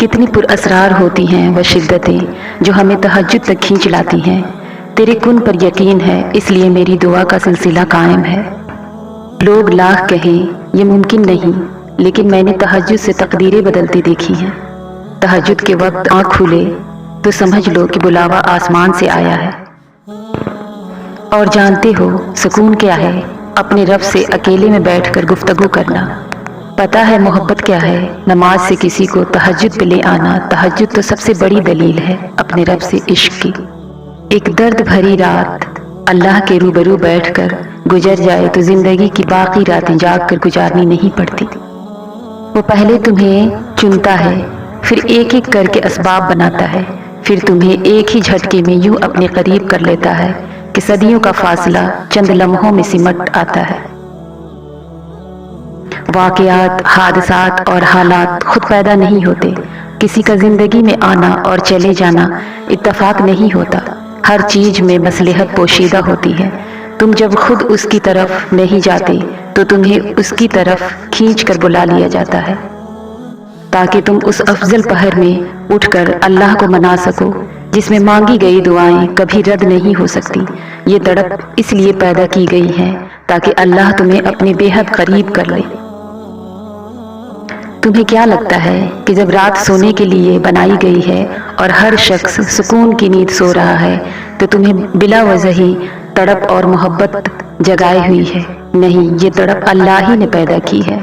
کتنی پر اسرار ہوتی ہیں وہ شدتیں جو ہمیں تہجد تک کھینچ لاتی ہیں۔ تیرے کن پر یقین ہے، اس لیے میری دعا کا سلسلہ قائم ہے۔ لوگ لاکھ کہیں یہ ممکن نہیں، لیکن میں نے تہجد سے تقدیریں بدلتی دیکھی ہیں۔ تہجد کے وقت آنکھ کھلے تو سمجھ لو کہ بلاوا آسمان سے آیا ہے۔ اور جانتے ہو سکون کیا ہے؟ اپنے رب سے اکیلے میں بیٹھ کر گفتگو کرنا۔ پتہ ہے محبت کیا ہے؟ نماز سے کسی کو تہجد پہ لے آنا۔ تہجد تو سب سے بڑی دلیل ہے اپنے رب سے عشق کی۔ ایک درد بھری رات اللہ کے روبرو بیٹھ کر گزر جائے تو زندگی کی باقی راتیں جاگ کر گزارنی نہیں پڑتی۔ وہ پہلے تمہیں چنتا ہے، پھر ایک ایک کر کے اسباب بناتا ہے، پھر تمہیں ایک ہی جھٹکے میں یوں اپنے قریب کر لیتا ہے کہ صدیوں کا فاصلہ چند لمحوں میں سمٹ آتا ہے۔ واقعات، حادثات اور حالات خود پیدا نہیں ہوتے۔ کسی کا زندگی میں آنا اور چلے جانا اتفاق نہیں ہوتا۔ ہر چیز میں مصلحت پوشیدہ ہوتی ہے۔ تم جب خود اس کی طرف نہیں جاتے تو تمہیں اس کی طرف کھینچ کر بلا لیا جاتا ہے، تاکہ تم اس افضل پہر میں اٹھ کر اللہ کو منا سکو جس میں مانگی گئی دعائیں کبھی رد نہیں ہو سکتی۔ یہ تڑپ اس لیے پیدا کی گئی ہے تاکہ اللہ تمہیں اپنے بے حد قریب کر لے۔ تمہیں کیا لگتا ہے کہ جب رات سونے کے لیے بنائی گئی ہے اور ہر شخص سکون کی نیند سو رہا ہے تو تمہیں بلا وجہ ہی تڑپ اور محبت جگائے ہوئی ہے؟ نہیں، یہ تڑپ اللہ ہی نے پیدا کی ہے۔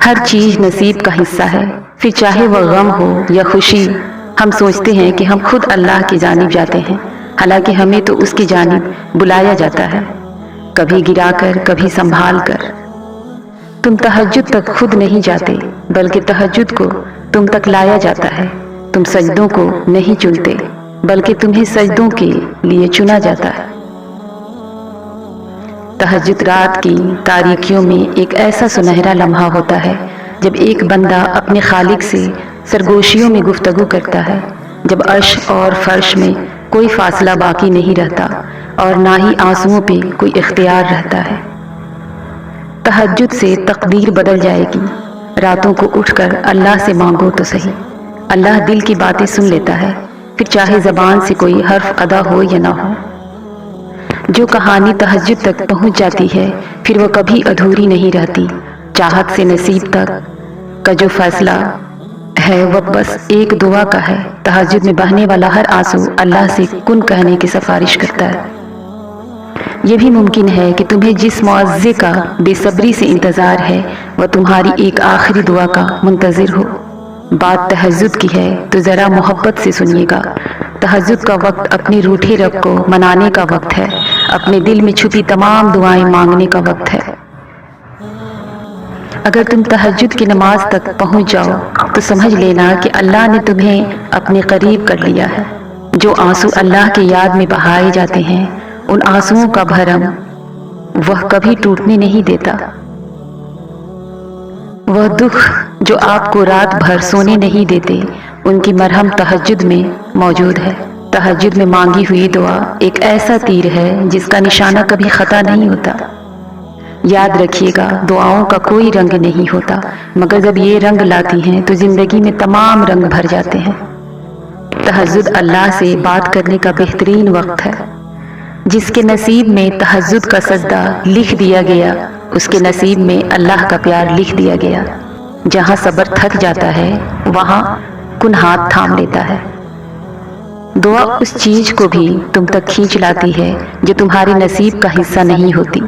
ہر چیز نصیب کا حصہ ہے، پھر چاہے وہ غم ہو یا خوشی۔ ہم سوچتے ہیں کہ ہم خود اللہ کی جانب جاتے ہیں، حالانکہ ہمیں تو اس کی جانب بلایا جاتا ہے، کبھی گرا کر، کبھی سنبھال کر۔ تم تہجد تک خود نہیں جاتے، بلکہ تہجد کو تم تک لایا جاتا ہے۔ تم سجدوں کو نہیں چنتے، بلکہ تمہیں سجدوں کے لیے چنا جاتا ہے۔ تہجد رات کی تاریکیوں میں ایک ایسا سنہرا لمحہ ہوتا ہے جب ایک بندہ اپنے خالق سے سرگوشیوں میں گفتگو کرتا ہے، جب عرش اور فرش میں کوئی فاصلہ باقی نہیں رہتا اور نہ ہی آنسوؤں پہ کوئی اختیار رہتا ہے۔ تہجد سے تقدیر بدل جائے گی۔ راتوں کو اٹھ کر اللہ سے مانگو تو صحیح، اللہ دل کی باتیں سن لیتا ہے، پھر چاہے زبان سے کوئی حرف ادا ہو یا نہ ہو۔ جو کہانی تہجد تک پہنچ جاتی ہے پھر وہ کبھی ادھوری نہیں رہتی۔ چاہت سے نصیب تک کا جو فیصلہ ہے وہ بس ایک دعا کا ہے۔ تہجد میں بہنے والا ہر آنسو اللہ سے کن کہنے کی سفارش کرتا ہے۔ یہ بھی ممکن ہے کہ تمہیں جس معاوضے کا بے صبری سے انتظار ہے وہ تمہاری ایک آخری دعا کا منتظر ہو۔ بات تہجد کی ہے تو ذرا محبت سے سنیے گا۔ تہجد کا وقت اپنے روٹھے رب کو منانے کا وقت ہے، اپنے دل میں چھپی تمام دعائیں مانگنے کا وقت ہے۔ اگر تم تہجد کی نماز تک پہنچ جاؤ تو سمجھ لینا کہ اللہ نے تمہیں اپنے قریب کر لیا ہے۔ جو آنسو اللہ کی یاد میں بہائے جاتے ہیں، ان آنسوؤں کا بھرم وہ کبھی ٹوٹنے نہیں دیتا۔ وہ دکھ جو آپ کو رات بھر سونے نہیں دیتے، ان کی مرہم تہجد میں موجود ہے۔ تہجد میں مانگی ہوئی دعا ایک ایسا تیر ہے جس کا نشانہ کبھی خطا نہیں ہوتا۔ یاد رکھیے گا، دعاؤں کا کوئی رنگ نہیں ہوتا، مگر جب یہ رنگ لاتی ہیں تو زندگی میں تمام رنگ بھر جاتے ہیں۔ تہجد اللہ سے بات کرنے کا بہترین وقت ہے۔ جس کے نصیب میں تہجد کا سجدہ لکھ دیا گیا، اس کے نصیب میں اللہ کا پیار لکھ دیا گیا۔ جہاں صبر تھک جاتا ہے وہاں کن ہاتھ تھام لیتا ہے۔ دعا اس چیز کو بھی تم تک کھینچ لاتی ہے جو تمہارے نصیب کا حصہ نہیں ہوتی۔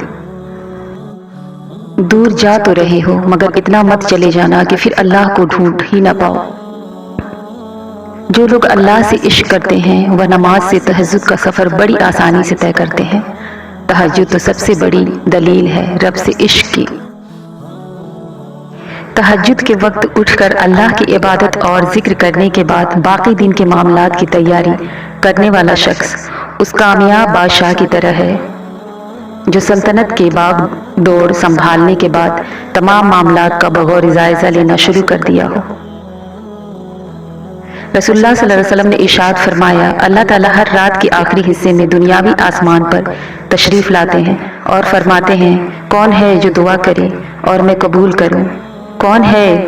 دور جا تو رہے ہو مگر اتنا مت چلے جانا کہ پھر اللہ کو ڈھونڈ ہی نہ پاؤ۔ جو لوگ اللہ سے عشق کرتے ہیں وہ نماز سے تہجد کا سفر بڑی آسانی سے طے کرتے ہیں۔ تہجد تو سب سے بڑی دلیل ہے رب سے عشق کی۔ تہجد کے وقت اٹھ کر اللہ کی عبادت اور ذکر کرنے کے بعد باقی دن کے معاملات کی تیاری کرنے والا شخص اس کامیاب بادشاہ کی طرح ہے جو سلطنت کے باغ دوڑ سنبھالنے کے بعد تمام معاملات کا بغور جائزہ لینا شروع کر دیا ہو۔ رسول اللہ صلی اللہ علیہ وسلم نے ارشاد فرمایا، اللہ تعالیٰ ہر رات کے آخری حصے میں دنیاوی آسمان پر تشریف لاتے ہیں اور فرماتے ہیں، کون ہے جو دعا کرے اور میں قبول کروں؟ کون ہے